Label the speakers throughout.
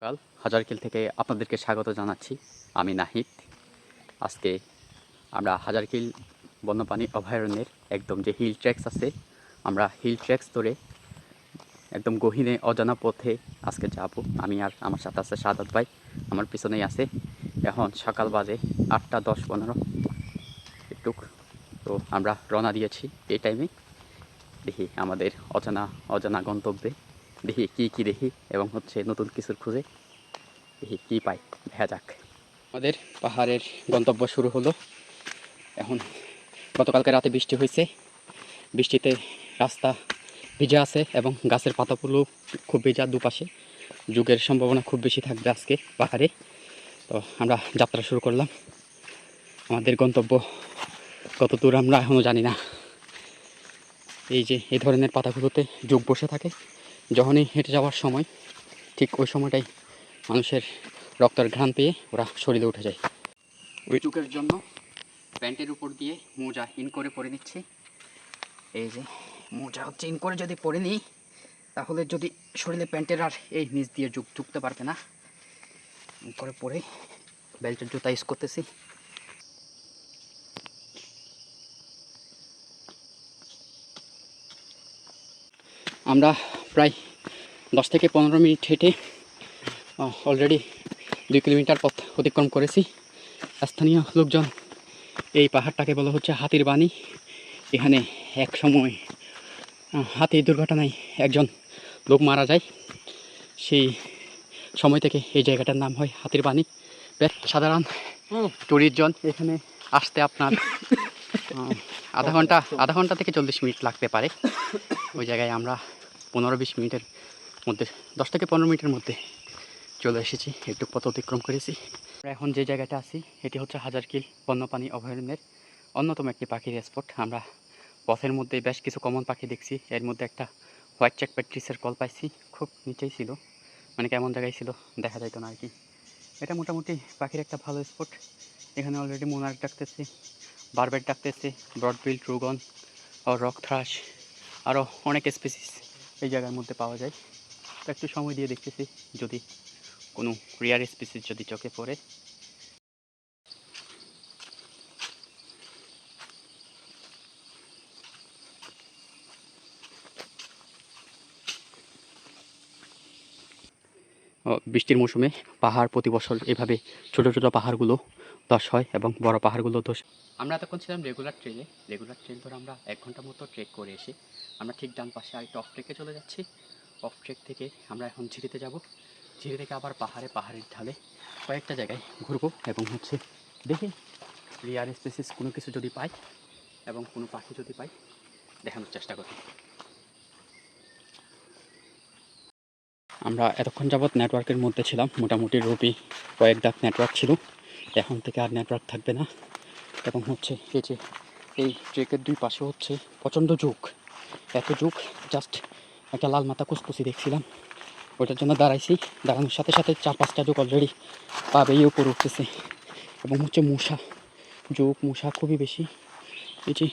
Speaker 1: সকাল হাজারকিল থেকে আপনাদেরকে স্বাগত জানাচ্ছি। আমি নাহিদ। আজকে আমরা হাজারকিল বন্যপ্রাণী অভয়ারণ্যের একদম যে হিল ট্র্যাক্স আছে, আমরা হিল ট্র্যাক্স ধরে একদম গহীনে অজানা পথে আজকে যাব। আমি আর আমার সাথে আছে সাদাত ভাই, আমার পিছনেই আছে। এখন সকাল বাজে 8টা 10-15 একটু। তো আমরা রওনা দিয়েছি এই টাইমে। দেখি আমাদের অজানা অজানা গন্তব্যে দেখি কি দেখি এবং নতুন কিছুর খুঁজে দেখি কী পাই, দেখা যাক। আমাদের পাহাড়ের গন্তব্য শুরু হলো। এখন গতকালকে রাতে বৃষ্টি হয়েছে, বৃষ্টিতে রাস্তা ভিজা আছে এবং গাছের পাতাগুলো খুব ভিজা দুপাশে। যুগের সম্ভাবনা খুব বেশি থাকবে আজকে পাহাড়ে। তো আমরা যাত্রা শুরু করলাম। আমাদের গন্তব্য কত দূর আমরা এখনও জানি না। এই যে এই ধরনের পাতাগুলোতে যুগ বসে থাকে, যখনই হেঁটে যাওয়ার সময় ঠিক ওই সময়টাই মানুষের রক্তের ঘ্রাণ পেয়ে ওরা শরীরে উঠে যায়। ওই যুগের জন্য প্যান্টের উপর দিয়ে মোজা ইন করে পরে নিচ্ছি। এই যে মোজা ইন করে যদি পরে নিই, তাহলে যদি শরীরে প্যান্টের আর এই নিচ দিয়ে ঢুকতে পারবে না। ইন করে পরে বেল্টের জুতা ইউজ করতেছি। আমরা প্রায় 10 থেকে 15 মিনিট হেঁটে অলরেডি 2 কিলোমিটার পথ অতিক্রম করেছি। স্থানীয় লোকজন এই পাহাড়টাকে বলা হচ্ছে হাতির বাণী। এখানে এক সময় হাতির দুর্ঘটনায় একজন লোক মারা যায়। সেই সময় থেকে এই জায়গাটার নাম হয় হাতির বাণী। সাধারণ ট্যুরিস্টজন এখানে আসতে আপনার আধা ঘন্টা থেকে 40 মিনিট লাগতে পারে। ওই জায়গায় আমরা 15-20 মিনিটের মধ্যে, 10 থেকে 15 মিনিটের মধ্যে চলে এসেছি, একটু পথ অতিক্রম করেছি। আমরা এখন যে জায়গাটা আছি এটি হচ্ছে হাজারকিল বন্যপ্রাণী অভয়ারণ্যের অন্যতম একটি পাখির স্পট। আমরা পথের মধ্যে বেশ কিছু কমন পাখি দেখছি। এর মধ্যে একটা হোয়াইট চেক প্যাট্রিসের কল পাইছি, খুব নিচেই ছিল, মানে কেমন জায়গায় ছিল দেখা যাইতো না আর কি। এটা মোটামুটি পাখির একটা ভালো স্পট। এখানে অলরেডি মোনার্ক ডাকতেছে, বারবেট ডাকতেছে, ব্রডবিল, ট্রুগন ও রক থ্রাশ, আরও অনেক স্পিসিস এই জায়গার মধ্যে পাওয়া যায়। তো একটু সময় দিয়ে দেখতেছি যদি কোনো রেয়ার স্পিসিস যদি চোখে পড়ে। বৃষ্টির মৌসুমে পাহাড় প্রতি বছর এভাবে ছোটো ছোটো পাহাড়গুলো ধস হয় এবং বড় পাহাড়গুলো ধস। আমরা এতক্ষণ ছিলাম রেগুলার ট্রেন ধরে আমরা 1 ঘন্টার মতো ট্রেক করে এসে আমরা ঠিক ডান পাশে আরেকটা অফ ট্রেকে চলে যাচ্ছি। অফ ট্রেক থেকে আমরা এখন ঝিরিতে যাব। ঝিরি থেকে আবার পাহাড়ের ঢালে কয়েকটা জায়গায় ঘুরবো এবং দেখি রিয়ার স্পেসিস কোনো কিছু যদি পাই এবং কোনো পাখি যদি পাই দেখানোর চেষ্টা করি। আমরা এতক্ষণ যাবৎ নেটওয়ার্কের মধ্যে ছিলাম, মোটামুটি রবি কয়েক ডাক নেটওয়ার্ক ছিল। এখন থেকে আর নেটওয়ার্ক থাকবে না। এবং এই যে এই ট্রেকের 2 পাশে প্রচণ্ড ঝোঁক, এত ঝোঁক, জাস্ট একটা লাল মাথা কুচকুচি দেখছিলাম, ওইটার জন্য দাঁড়াইছি। দাঁড়ানোর সাথে সাথে 4-5টা ঝোঁক অলরেডি পা বেয়ে উপরে উঠতেছে এবং মশা খুবই বেশি। এই যে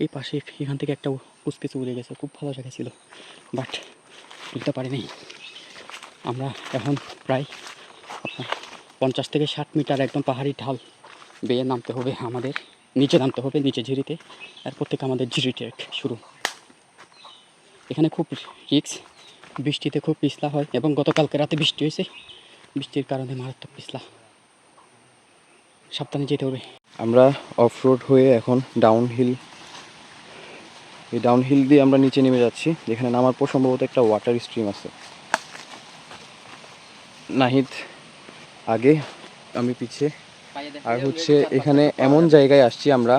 Speaker 1: এই পাশে এখান থেকে একটা কুচকুচি উড়ে গেছে, খুব ভালো জায়গা ছিল, বাট তুলতে পারিনি। আমরা এখন প্রায় আপনার 50 থেকে 60 মিটার একদম পাহাড়ি ঢাল বেয়ে নামতে হবে, আমাদের নিচে নামতে হবে, নিচে ঝিরিতে। এরপর থেকে আমাদের ঝিরি ট্রেক শুরু। এখানে খুব রিস্ক, বৃষ্টিতে খুব পিছলা হয় এবং গতকালকে রাতে বৃষ্টি হয়েছে, বৃষ্টির কারণে মারাত্মক পিছলা, সাবধানে যেতে হবে।
Speaker 2: আমরা অফ রোড হয়ে এখন ডাউনহিল, এই ডাউনহিল দিয়ে আমরা নিচে নেমে যাচ্ছি, যেখানে নামার পর সম্ভবত একটা ওয়াটার স্ট্রিম আছে। নাহিদ আগে, আমি পিছে। আর এখানে এমন জায়গায় আসছি আমরা,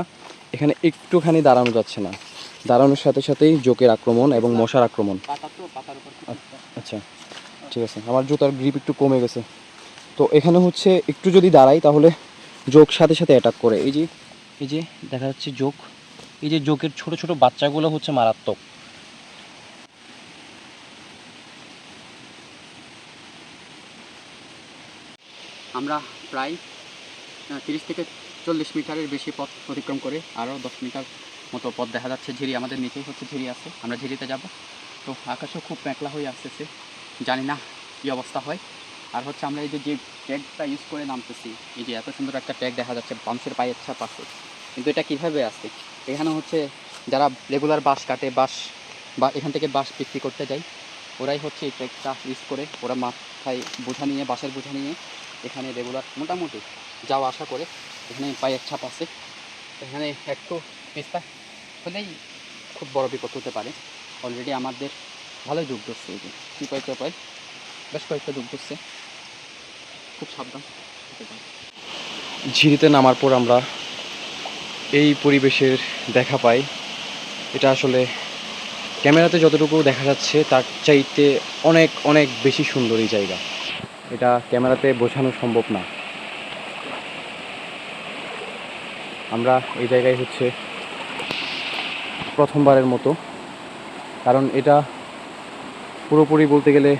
Speaker 2: এখানে একটুখানি দাঁড়ানো যাচ্ছে না, দাঁড়ানোর সাথে সাথেই জোকের আক্রমণ এবং মশার আক্রমণ। আচ্ছা ঠিক আছে, আমার জুতার গ্রিপ একটু কমে গেছে। তো এখানে একটু যদি দাঁড়াই তাহলে জোক সাথে সাথে অ্যাটাক করে। এই যে দেখা যাচ্ছে জোক, এই যে জোকের ছোট ছোট বাচ্চাগুলো মারাত্মক।
Speaker 1: আমরা প্রায় 30 থেকে 40 মিটারের বেশি পথ অতিক্রম করে আরও 10 মিটার মতো পথ দেখা যাচ্ছে ঝিরি, আমাদের নিচেই ঝিরি আছে, আমরা ঝিরিতে যাব। তো আকাশও খুব মেঘলা হয়ে আসতেছে, জানি না কী অবস্থা হয়। আর হচ্ছে আমরা এই যে ট্যাগটা ইউজ করে নামতেছি, এই যে এত সুন্দর একটা ট্যাগ দেখা যাচ্ছে বাঁশের পায়ের ছাপ আছে, কিন্তু এটা কীভাবে আসছে? এখানে হচ্ছে যারা রেগুলার বাঁশ কাটে, বাঁশ বা এখান থেকে বাঁশ বিক্রি করতে যায়, ওরাই হচ্ছে এই ট্যাগটা ইউজ করে, ওরা মাথায় বোঝা নিয়ে, বাঁশের বোঝা নিয়ে এখানে রেগুলার মোটামুটি যাওয়া আসা করে। এখানে পায়ের ছাপ আছে, এখানে একটু পিস্তা হলেই খুব বড় বিপদ হতে পারে। অলরেডি আমাদের ভালোই ডুব ধরছে, এই যে চিপাই চাপাই বেশ কয়েকটা ডুব ধরছে, খুব সাবধান হতে পারে।
Speaker 2: ঝিরিতে নামার পর আমরা এই পরিবেশের দেখা পাই। এটা আসলে ক্যামেরাতে যতটুকু দেখা যাচ্ছে তার চাইতে অনেক অনেক বেশি সুন্দর এই জায়গা। এটা ক্যামেরাতে বোঝানো সম্ভব না। আমরা এই জায়গায় হচ্ছে প্রথমবারের মতো, কারণ এটা পুরোপুরি বলতে গেলে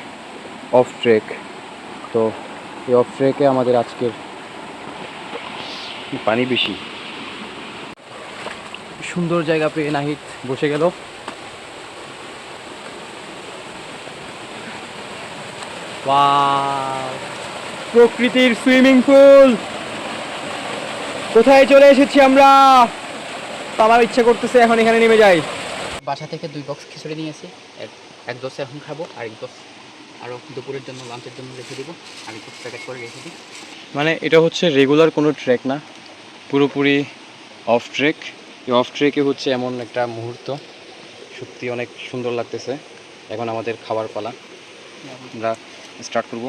Speaker 2: অফ ট্রেক। তো এই অফ ট্রেকে আমাদের আজকের পানি বেশি। সুন্দর জায়গা পেয়ে নাহিদ বসে গেল। ওয়াও, প্রকৃতির সুইমিং পুল। কোথায় চলে এসেছি আমরা? আমার ইচ্ছা করতেছে এখন এখানে নেমে যাই।
Speaker 1: বাসা থেকে 2 বক্স খিচুড়ি নিয়েছি, এক দোসে এখন খাবো, আর এক দোস আরও দুপুরের জন্য লাঞ্চের জন্য রেখে দিব, আর এক দোস প্যাকেট করে রেখে দিই।
Speaker 2: মানে এটা হচ্ছে রেগুলার কোনো ট্রেক না, পুরোপুরি অফ ট্রেক। এই অফ ট্রেকে হচ্ছে এমন একটা মুহূর্ত, সত্যি অনেক সুন্দর লাগতেছে। এখন আমাদের খাবার পালা, আমরা স্টার্ট করব।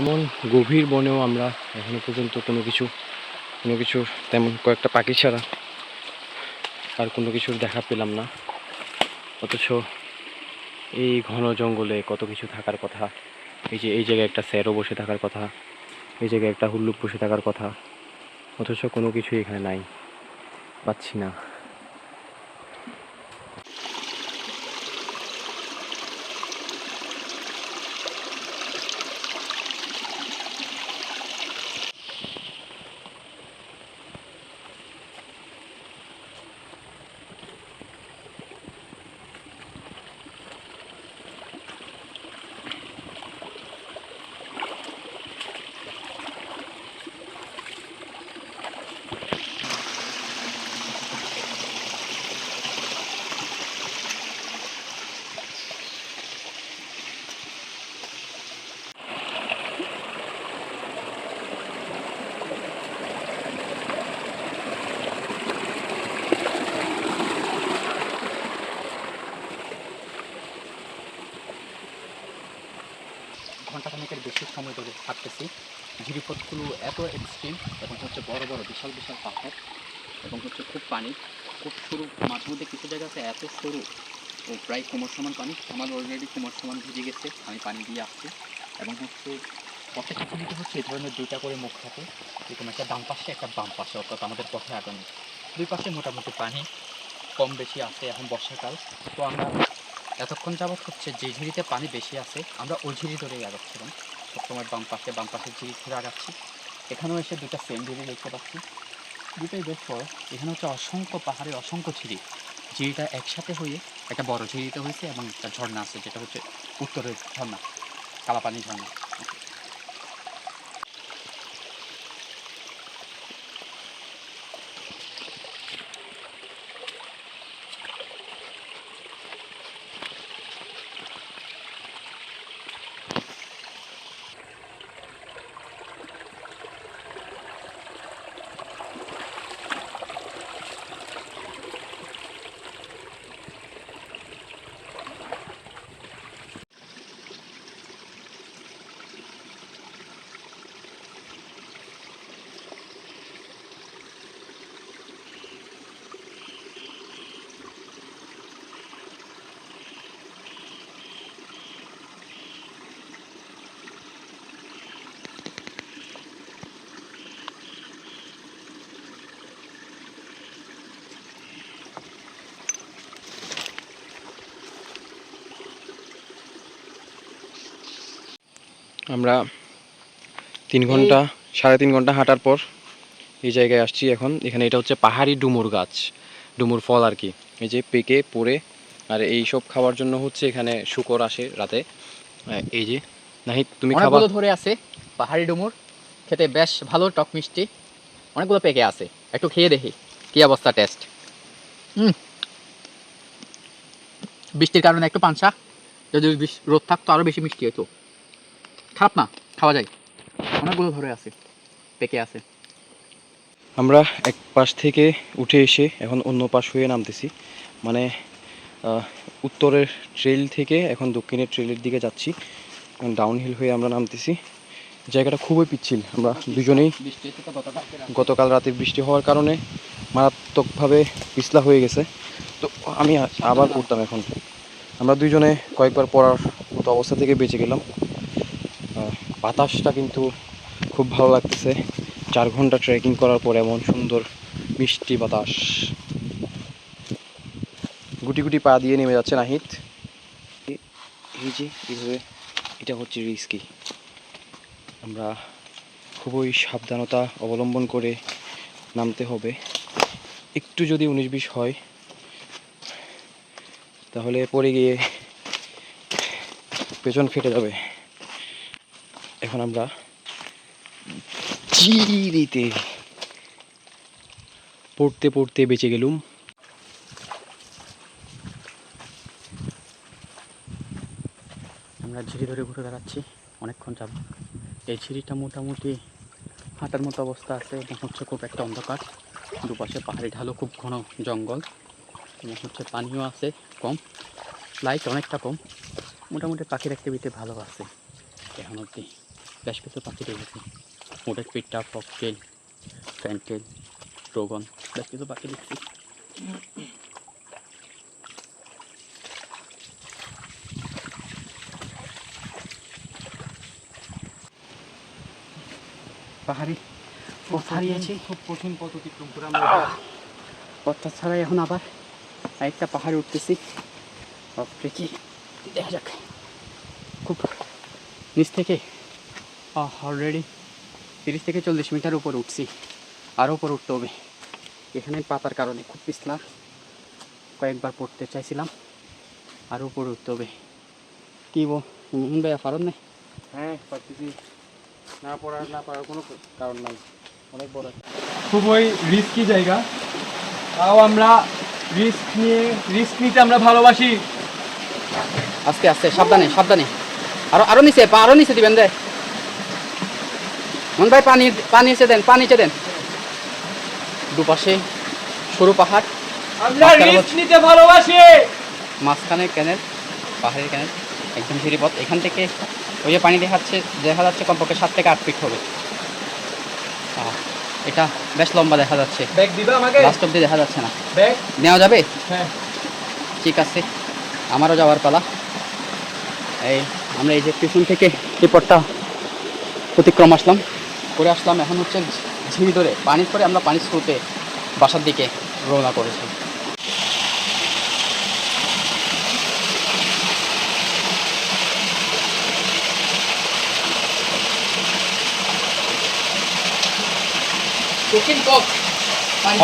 Speaker 2: এমন গভীর বনেও আমরা এখনো পর্যন্ত কোনো কিছুর তেমন কয়েকটা পাখি ছাড়া আর কোনো কিছুর দেখা পেলাম না। অথচ এই ঘন জঙ্গলে কত কিছু থাকার কথা। এই যে এই জায়গায় একটা স্যারও বসে থাকার কথা, এই জায়গায় একটা হুল্লুক বসে থাকার কথা, অথচ কোনো কিছুই এখানে নাই, পাচ্ছি না।
Speaker 1: ঘন্টাখানেকের বেশি সময় ধরে হাঁটতেছি। গিরিপথগুলো এত এক্সট্রিম, এবং হচ্ছে বড় বড় বিশাল বিশাল পাথর, এবং হচ্ছে খুব পানি, খুব সরু, মাঝে মধ্যে কিছু জায়গাতে এত সরু ও প্রায় কোমর সমান পানি। আমার অলরেডি কোমর সমান ভিজে গেছে, আমি পানি দিয়ে আসছি। এবং হচ্ছে প্রত্যেকটা ঝিরিতে হচ্ছে এই ধরনের 2টা করে মুখ থাকে, এরকম একটা ডান পাশে একটা বাম পাশে, অর্থাৎ আমাদের পথে আগানো। 2 পাশে মোটামুটি পানি কম বেশি আছে, এখন বর্ষাকাল। তো আমরা এতক্ষণ যাবৎ হচ্ছে যে ঝিরিতে পানি বেশি আছে আমরা ওই ঝিরি ধরেই আগাচ্ছিলাম, সবসময় বাম পাশের ঝিরি ধরে আগাচ্ছি। এখানেও এসে 2টা সেম ঝিরি দেখতে পাচ্ছি, দুটোই বেশ বড়। এখানে হচ্ছে অসংখ্য পাহাড়ে অসংখ্য ঝিরি, ঝিরিটা একসাথে হয়ে একটা বড় ঝিরিতে হয়েছে, এবং একটা ঝর্ণা আছে যেটা হচ্ছে উত্তরের ঝর্ণা, কালাপানি ঝর্ণা।
Speaker 2: আমরা 3 ঘন্টা 3.5 ঘন্টা হাঁটার পর এই জায়গায় আসছি এখন। এখানে এটা হচ্ছে পাহাড়ি ডুমুর গাছ, ডুমুর ফল আর কি। এই যে পেকে পড়ে, আর এই সব খাওয়ার জন্য হচ্ছে এখানে শুকর আসে রাতে। এই যে নাহিদ, তুমি খাবা?
Speaker 1: অনেকগুলো ধরে আছে পাহাড়ি ডুমুর, খেতে বেশ ভালো, টক মিষ্টি, অনেকগুলো পেকে আছে। একটু খেয়ে দেখি কি অবস্থা, টেস্ট। বৃষ্টির কারণে একটু পানসা, যদি রোদ থাকতো আরও বেশি মিষ্টি হতো। খারাপ না, খাওয়া যায়। অনেকগুলো ধরে আছে, পেকে আছে।
Speaker 2: আমরা এক পাশ থেকে উঠে এসে এখন অন্য পাশ হয়ে নামতেছি, মানে উত্তরের ট্রেল থেকে এখন দক্ষিণের ট্রেলের দিকে যাচ্ছি। ডাউনহিল হয়ে আমরা নামতেছি। জায়গাটা খুবই পিচ্ছিল। আমরা দুজনেই গতকাল রাতে বৃষ্টি হওয়ার কারণে মারাত্মকভাবে পিছলা হয়ে গেছে, তো আমি আবার পড়তাম এখন। আমরা দুজনে কয়েকবার পড়ার মতো অবস্থা থেকে বেঁচে গেলাম। বাতাসটা কিন্তু খুব ভালো লাগতেছে। 4 ঘন্টা ট্রেকিং করার পর এমন সুন্দর মিষ্টি বাতাস। গুটি গুটি পা দিয়ে নেমে যাচ্ছে নাহিদ। এই যে এইভাবে, এটা হচ্ছে রিস্কি। আমরা খুবই সাবধানতা অবলম্বন করে নামতে হবে। একটু যদি 19-20 হয় তাহলে পড়ে গিয়ে পেছন ফেটে যাবে। এখন আমরা চিরিতে পড়তে পড়তে বেঁচে গেলুম।
Speaker 1: আমরা ঝিরি ধরে ঘুরে বেড়াচ্ছি অনেকক্ষণ যাব। এই ঝিরিটা মোটামুটি হাঁটার মতো অবস্থা আছে, এবং হচ্ছে খুব একটা অন্ধকার। দুপাশে পাহাড়ি ঢালু, খুব ঘন জঙ্গল, এবং হচ্ছে পানিও আছে কম, লাইট অনেকটা কম। মোটামুটি পাখির অ্যাক্টিভিটি ভালো আছে এখন অবধি। বেশ কিছু পাখি দেখেছি, উটের পিঠটা, ফকটেল, ফ্যান্টেল, ড্রাগন, বেশ কিছু পাখি দেখছি। পাহাড়ি পথ হারিয়েছি,
Speaker 2: খুব কঠিন পথ অতিক্রম করে
Speaker 1: পথটা ছাড়াই এখন আবার একটা পাহাড়ে উঠতেছি। বাপরে কি দেখা যাক, খুব নিচ থেকে অলরেডি 30 থেকে 40 মিটার উপর উঠছি, আরও উপর উঠতে হবে। এখানে পাতার কারণে খুব পিছলা, কয়েকবার পড়তে চাইছিলাম, আরও উপরে উঠতে হবে। কি ভাইয়া পারন নাই?
Speaker 2: হ্যাঁ পারতেছি, না পারার কোনো কারণ নাই, অনেক বড়। খুবই রিস্কি জায়গা, তাও আমরা রিস্ক নিতে আমরা ভালোবাসি।
Speaker 1: আস্তে আস্তে, সাবধানে সাবধানে, আরো নিচে দিবেন দে মন ভাই, পানি নিচে দেন। দুপাশে সরু পাহাড়,
Speaker 2: আমরা রিস্ক নিতে ভালোবাসি।
Speaker 1: মাঝখানে ক্যানেল, পাহাড়ের ক্যানেল, একদম সিঁড়িপথ। এখান থেকে ওই যে পানি দেখা যাচ্ছে কমপক্ষে 7 থেকে 8 ফিট হবে। এটা বেশ লম্বা দেখা যাচ্ছে,
Speaker 2: ব্যাগ দিবা আমাকে?
Speaker 1: লাস্ট অব্দি দেখা যাচ্ছে না।
Speaker 2: ব্যাগ
Speaker 1: নেওয়া যাবে?
Speaker 2: হ্যাঁ
Speaker 1: ঠিক আছে, আমারও যাওয়ার পালা। এই আমরা এই যে পিছন থেকে এই পথটা অতিক্রম করে আসলাম। এখন হচ্ছে ঝিরি ধরে পানি করে আমরা পানির স্রোতে বাসার দিকে রওনা করেছি।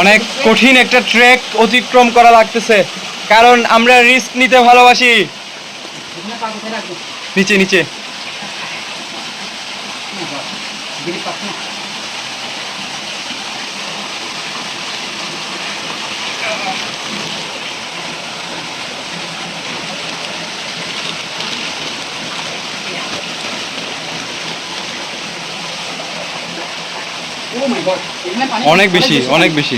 Speaker 2: অনেক কঠিন একটা ট্রেক অতিক্রম করা লাগতেছে, কারণ আমরা রিস্ক নিতে ভালোবাসি। নিচে নিচে অনেক বেশি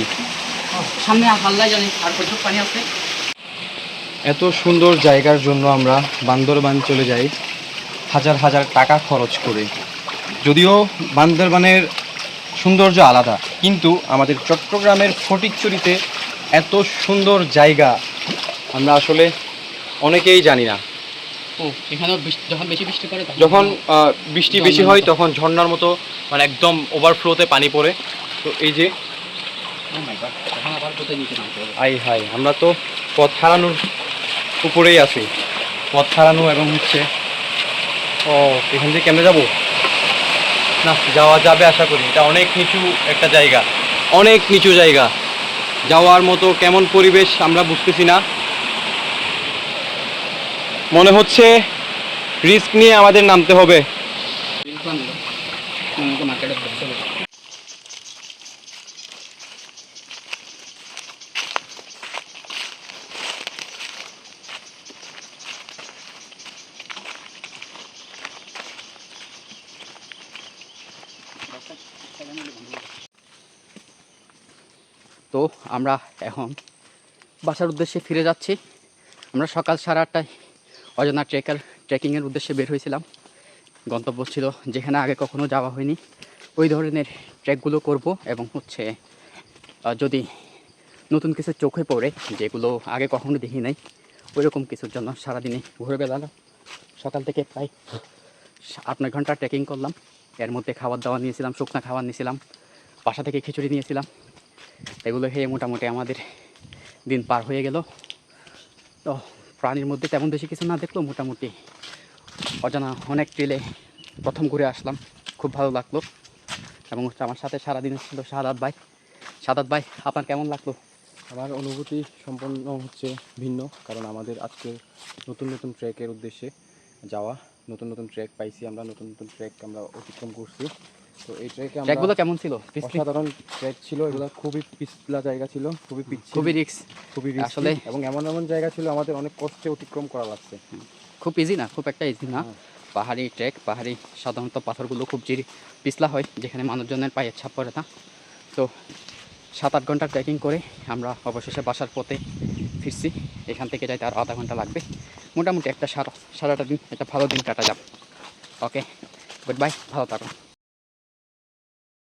Speaker 1: সামনে হাল্লাই জানি আর প্রচুর পানি আছে।
Speaker 2: এত সুন্দর জায়গার জন্য আমরা বান্দরবান চলে যাই হাজার হাজার টাকা খরচ করে। যদিও বান্দরবানের সৌন্দর্য আলাদা, কিন্তু আমাদের চট্টগ্রামের ফটিকছড়িতে এত সুন্দর জায়গা আমরা আসলে অনেকেই জানি না।
Speaker 1: এখানেও যখন বেশি বৃষ্টি পড়ে,
Speaker 2: যখন বৃষ্টি বেশি হয় তখন ঝর্ণার মতো, মানে একদম ওভারফ্লোতে পানি পড়ে। তো এই যে আই হাই, আমরা তো পথ হারানোর উপরেই আছি। পথ হারানো এবং হচ্ছে এখান থেকে কেমনে যাবো? না যাওয়া যাবে আশা করি। এটা অনেক নিচু একটা জায়গা, অনেক নিচু জায়গা, যাওয়ার মতো কেমন পরিবেশ আমরা বুঝতেছি না। মনে হচ্ছে রিস্ক নিয়ে আমাদের নামতে হবে।
Speaker 1: তো আমরা এখন বাসার উদ্দেশ্যে ফিরে যাচ্ছি। আমরা সকাল 8:30টায় অজানা ট্রেকিংয়ের উদ্দেশ্যে বের হয়েছিলাম। গন্তব্য ছিল যেখানে আগে কখনো যাওয়া হয়নি, ওই ধরনের ট্রেকগুলো করব এবং হচ্ছে যদি নতুন কিছু চোখে পড়ে যেগুলো আগে কখনো দেখি নাই, ওই রকম কিছুর জন্য সারাদিনে ঘুরে বেড়ালাম। সকাল থেকে প্রায় 8-9 ঘন্টা ট্রেকিং করলাম। এর মধ্যে খাবার দাবার নিয়েছিলাম, শুকনো খাবার নিয়েছিলাম, বাসা থেকে খিচুড়ি নিয়েছিলাম। এগুলো খেয়ে মোটামুটি আমাদের দিন পার হয়ে গেল। তো প্রাণীর মধ্যে তেমন বেশি কিছু না দেখলেও মোটামুটি অজানা অনেক ট্রেলে প্রথম ঘুরে আসলাম, খুব ভালো লাগলো। এবং হচ্ছে আমার সাথে সারাদিন ছিল সাদাত ভাই। সাদাত ভাই, আপনার কেমন লাগলো?
Speaker 2: আমার অনুভূতি সম্পূর্ণ হচ্ছে ভিন্ন, কারণ আমাদের আজকে নতুন নতুন ট্রেকের উদ্দেশ্যে যাওয়া, নতুন নতুন ট্রেক পাইছি আমরা, নতুন নতুন ট্রেক আমরা অতিক্রম করছি। তো এই ট্রেকে
Speaker 1: ট্রেকগুলো কেমন ছিল?
Speaker 2: অসাধারণ ট্রেক ছিল, এগুলো খুবই পিছলা জায়গা ছিল, খুবই পিচ্ছিল,
Speaker 1: খুবই রিস্ক,
Speaker 2: খুবই রিস্কি
Speaker 1: আসলে
Speaker 2: এবং এমন এমন জায়গা ছিল আমাদের অনেক কষ্টে অতিক্রম করা লাগছে।
Speaker 1: খুব ইজি না, খুব একটা ইজি না। পাহাড়ি ট্রেক, পাহাড়ি সাধারণত পাথরগুলো খুব পিছলা হয়, যেখানে মানুষজনের পায়ের ছাপ পড়ে না। তো 7-8 ঘন্টা ট্রেকিং করে আমরা অবশেষে বাসার পথে ফিরছি। এখান থেকে যাইতে আরও আধা ঘন্টা লাগবে। মোটামুটি একটা সারাটা দিন একটা ভালো দিন কাটা যাবে। ওকে, গুড বাই, ভালো থাকুন।